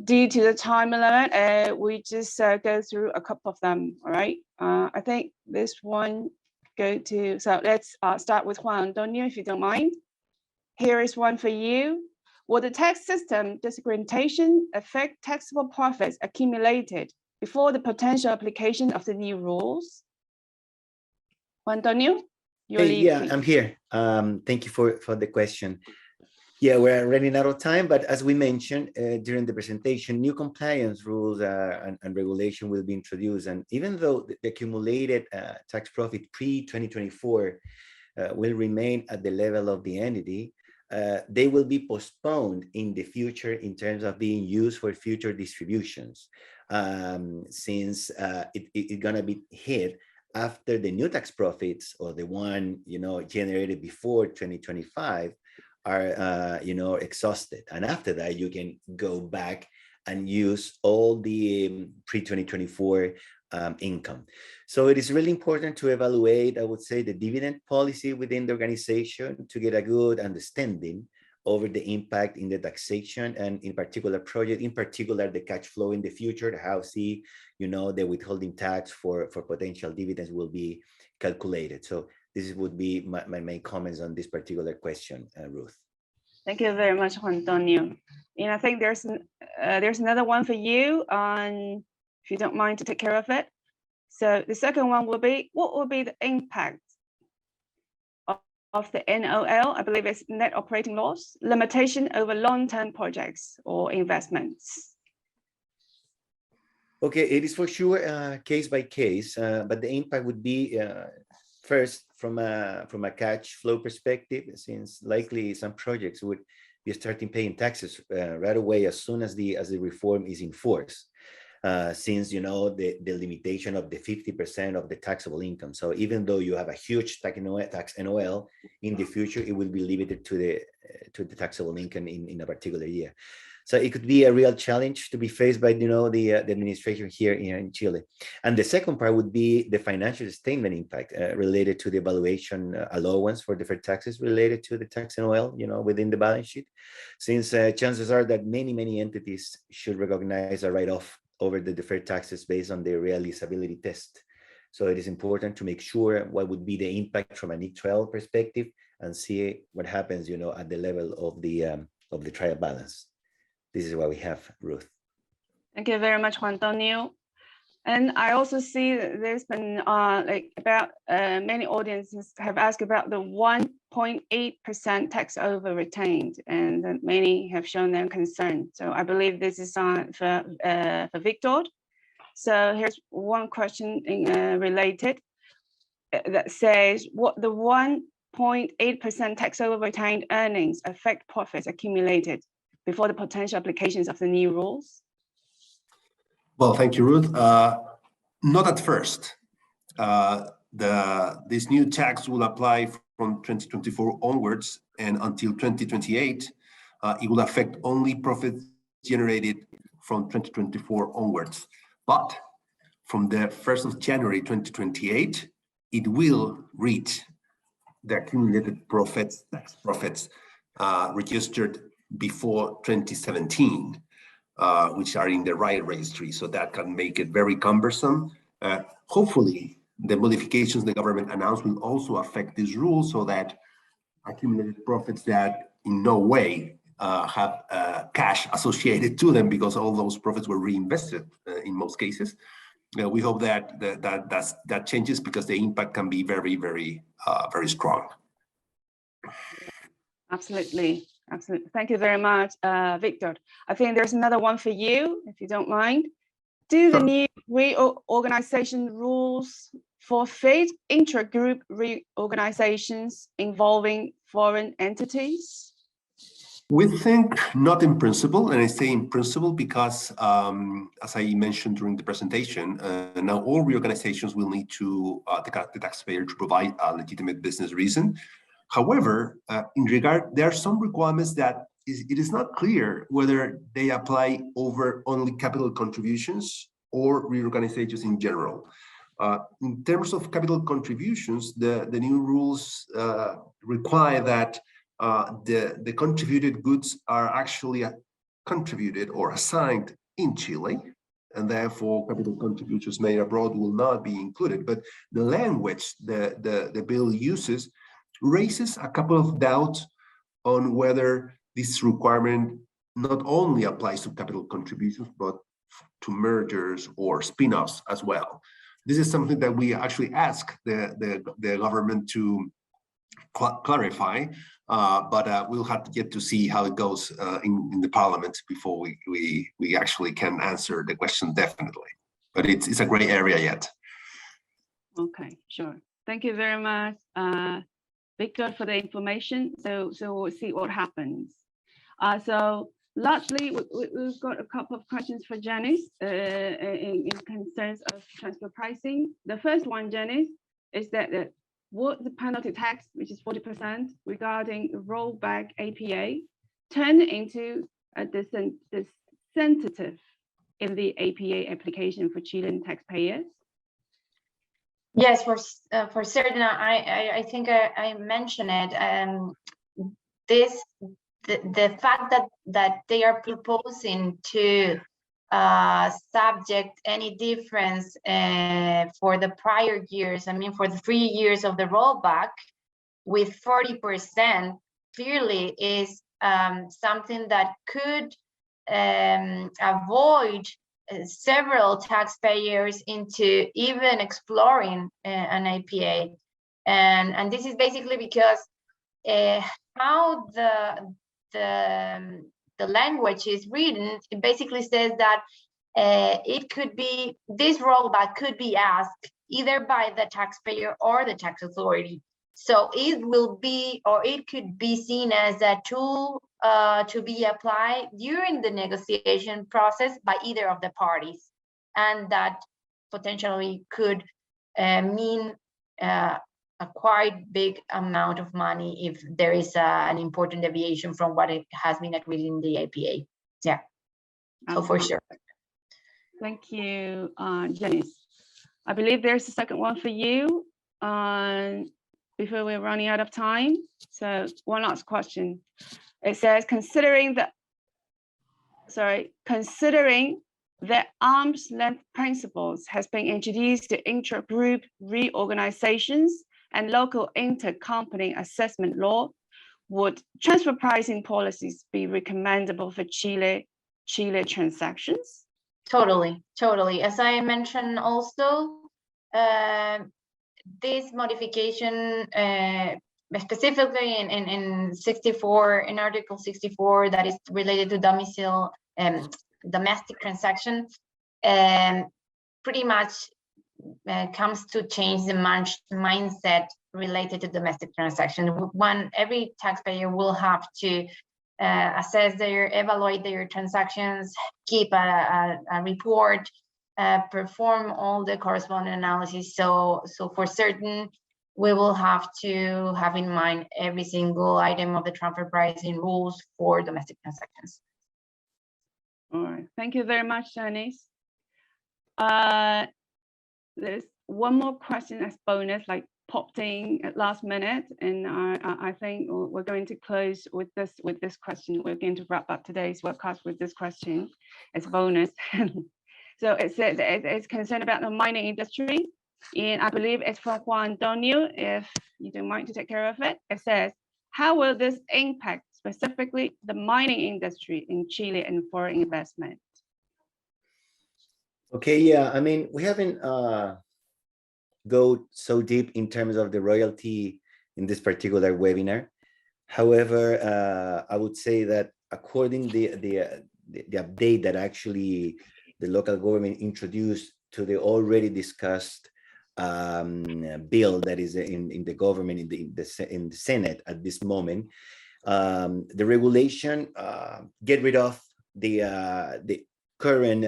due to the time limit, we just go through a couple of them. All right, I think this one so let's start with Juan Antonio, if you don't mind. Here is one for you. Will the tax system desegmentation affect taxable profits accumulated before the potential application of the new rules? Juan Antonio, you're yeah, I'm here. Thank you for the question. Yeah, we're running out of time, but as we mentioned during the presentation, new compliance rules and regulation will be introduced. And even though the accumulated tax profit pre-2024 will remain at the level of the entity, they will be postponed in the future in terms of being used for future distributions, since it's gonna be hit after the new tax profits, or the one generated before 2025, are exhausted. And after that, you can go back and use all the pre-2024 income. So it is really important to evaluate, I would say, the dividend policy within the organization to get a good understanding over the impact in the taxation, and in particular the cash flow in the future, how the withholding tax for potential dividends will be calculated. So this would be my main comments on this particular question, Ruth. Thank you very much, Juan Antonio. And I think there's another one for you, if you don't mind to take care of it. So the second one will be, what will be the impact of the NOL, I believe it's net operating loss, limitation over long-term projects or investments? Okay, it is for sure case by case, but the impact would be first from a cash flow perspective, since likely some projects would be starting paying taxes right away as soon as the reform is in force, since the limitation of the 50% of the taxable income. So even though you have a huge tax NOL, in the future it will be limited to the taxable income in a particular year. So it could be a real challenge to be faced by the administration here in Chile. And the second part would be the financial statement impact related to the evaluation allowance for deferred taxes related to the tax NOL, within the balance sheet, since chances are that many entities should recognize a write-off over the deferred taxes based on their realizability test. So it is important to make sure what would be the impact from an trial perspective, and see what happens, at the level of the trial balance. this is what we have, Ruth. Thank you very much, Juan Antonio. And I also see that there's been many audiences have asked about the 1.8% tax over retained, and many have shown their concern. So I believe this is for Victor. So here's one question related that says, what the 1.8% tax over retained earnings affect profits accumulated before the potential applications of the new rules? Well, thank you, Ruth. Not at first. This new tax will apply from 2024 onwards, and until 2028, it will affect only profits generated from 2024 onwards. But from the 1st of January 2028, it will reach the accumulated profits, tax profits registered before 2017. Which are in the right registry, so that can make it very cumbersome. Hopefully, the modifications the government announced will also affect this rule, so that accumulated profits that in no way have cash associated to them, because all those profits were reinvested in most cases. We hope that changes, because the impact can be very, very, very strong. Absolutely. Absolutely. Thank you very much, Victor. I think there's another one for you, if you don't mind. Do the new reorganization rules forfeit intra-group reorganizations involving foreign entities? We think not in principle, and I say in principle because, as I mentioned during the presentation, now all reorganizations will need to the taxpayer to provide a legitimate business reason. However, there are some requirements that it is not clear whether they apply over only capital contributions or reorganizations in general. In terms of capital contributions, the new rules require that the contributed goods are actually contributed or assigned in Chile, and therefore capital contributions made abroad will not be included. But the language the bill uses raises a couple of doubts on whether this requirement not only applies to capital contributions, but to mergers or spin-offs as well. This is something that we actually ask the government to clarify, but we'll have to get to see how it goes in the parliament before we actually can answer the question definitely. But it's a gray area yet. Okay, sure. Thank you very much, Victor, for the information. So we'll see what happens. So lastly, we've got a couple of questions for Janice in concerns of transfer pricing. The first one, Janice, is that would the penalty tax, which is 40% regarding rollback APA, turn into a disincentive in the APA application for Chilean taxpayers? Yes, for certain. I think I mentioned it. The fact that they are proposing to subject any difference for the prior years, I mean, for the 3 years of the rollback with 40%, clearly is something that could avoid several taxpayers into even exploring an APA. And this is basically because how the language is written, it basically says that it could be, this rollback could be asked either by the taxpayer or the tax authority. So it will be, or it could be seen as a tool to be applied during the negotiation process by either of the parties. And that potentially could mean a quite big amount of money if there is an important deviation from what it has been agreed in the APA. Yeah, so for sure. Thank you, Janice. I believe there's a second one for you before we're running out of time. So one last question. It says, considering that arm's length principles has been introduced to intra-group reorganizations and local intercompany assessment law, would transfer pricing policies be recommendable for Chile Chile transactions? Totally. As I mentioned also, this modification, specifically in 64, in Article 64, that is related to domicile and domestic transactions, pretty much comes to change the mindset related to domestic transaction. Every taxpayer will have to evaluate their transactions, keep a report, perform all the corresponding analysis. So for certain, we will have to have in mind every single item of the transfer pricing rules for domestic transactions. All right, thank you very much, Janice. There's one more question as bonus, like popped in at last minute, and I think we're going to close with this question. We're going to wrap up today's webcast with this question as bonus. So it says it's concerned about the mining industry, and I believe it's from Juan Antonio. If you don't mind to take care of it, it says, how will this impact specifically the mining industry in Chile and foreign investment? Okay, yeah, I mean, we haven't go so deep in terms of the royalty in this particular webinar. However, I would say that according to the update that actually the local government introduced to the already discussed bill that is in the government in the Senate at this moment, the regulation get rid of the current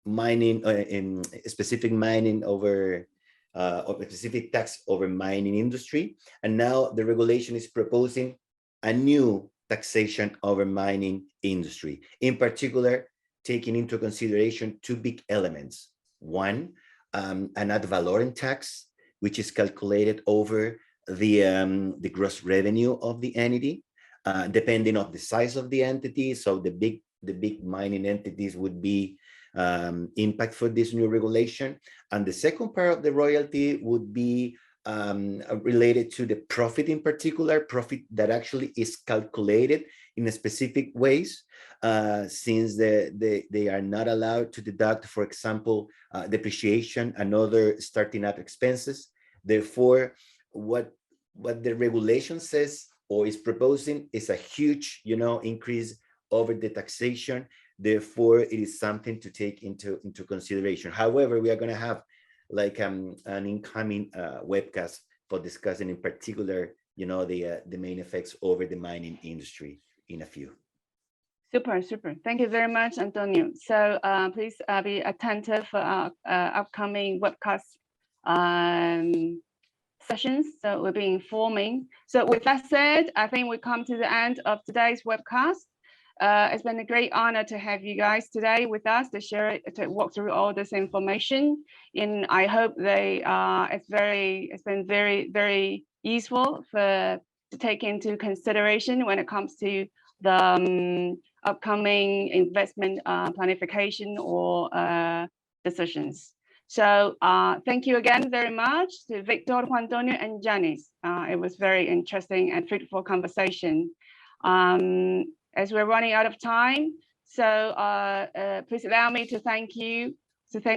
mining in specific mining over or specific tax over mining industry, and now the regulation is proposing a new taxation over mining industry, in particular taking into consideration two big elements. One, an ad valorem tax, which is calculated over the gross revenue of the entity, depending on the size of the entity. So the big mining entities would be impact for this new regulation. And the second part of the royalty would be related to the profit, in particular, profit that actually is calculated in a specific ways, since they are not allowed to deduct, for example, depreciation and other starting up expenses. Therefore, what the regulation says or is proposing is a huge, increase over the taxation. Therefore, it is something to take into consideration. However, we are going to have like an incoming webcast for discussing in particular, the main effects over the mining industry in a few. Super. Thank you very much, Antonio. So please be attentive for our upcoming webcast sessions. So we'll be informing. So with that said, I think we come to the end of today's webcast. It's been a great honor to have you guys today with us to share it, to walk through all this information. And I hope it's been very, very useful to take into consideration when it comes to the upcoming investment planification or decisions. So thank you again very much to Victor, Juan Antonio, and Janice. It was very interesting and fruitful conversation. As we're running out of time, so please allow me to thank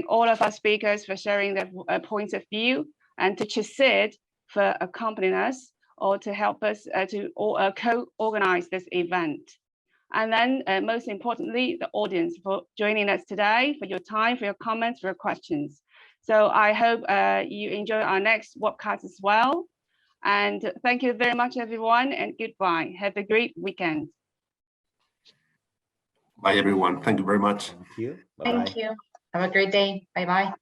all of our speakers for sharing their points of view, and to CHICIT for accompanying us or to help us to co-organize this event. And then most importantly, the audience for joining us today, for your time, for your comments, for your questions. So I hope you enjoy our next webcast as well. And thank you very much, everyone, and goodbye. Have a great weekend. Bye, everyone. Thank you very much. Thank you. Bye-bye. Thank you. Have a great day. Bye-bye.